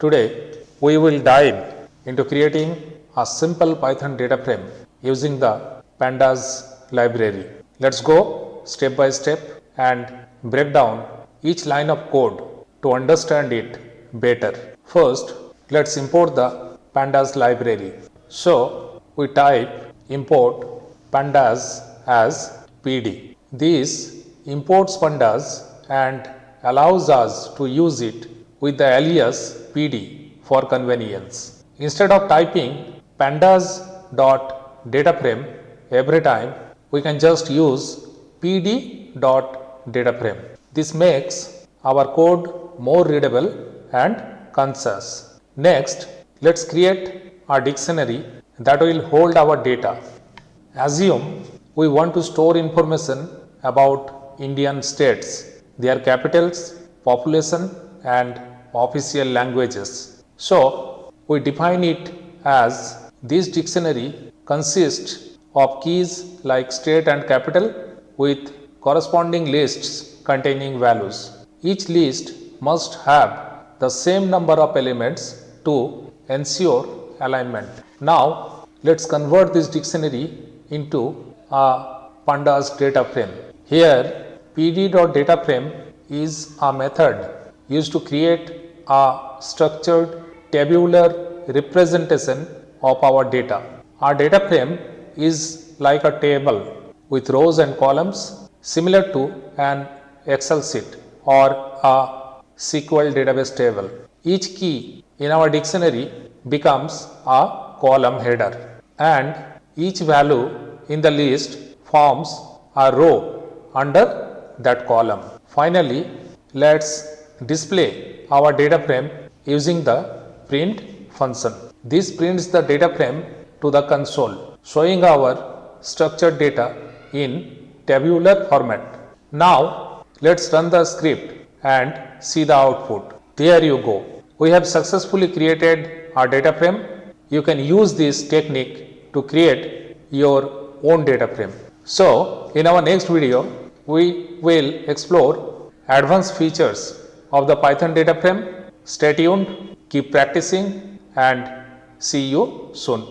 Today we will dive into creating a simple Python data frame using the Pandas library. Let's go step by step and break down each line of code to understand it better. First, let's import the Pandas library. So we type import pandas as pd. This imports pandas and allows us to use it with the alias pd for convenience. Instead of typing pandas.dataframe every time, we can just use pd.dataframe. This makes our code more readable and concise. Next, let's create a dictionary that will hold our data. Assume we want to store information about Indian states, their capitals, population and official languages. So we define it as this dictionary consists of keys like state and capital with corresponding lists containing values. Each list must have the same number of elements to ensure alignment. Now let's convert this dictionary into a Pandas DataFrame. Here pd.dataframe is a method used to create a structured tabular representation of our data. Our data frame is like a table with rows and columns similar to an Excel sheet or a SQL database table. Each key in our dictionary becomes a column header and each value in the list forms a row under that column. Finally, let's display our data frame using the print function. This prints the data frame to the console, showing our structured data in tabular format. Now let's run the script and see the output. There you go. We have successfully created our data frame. You can use this technique to create your own data frame. So in our next video, we will explore advanced features of the Python data frame. Stay tuned, keep practicing and see you soon.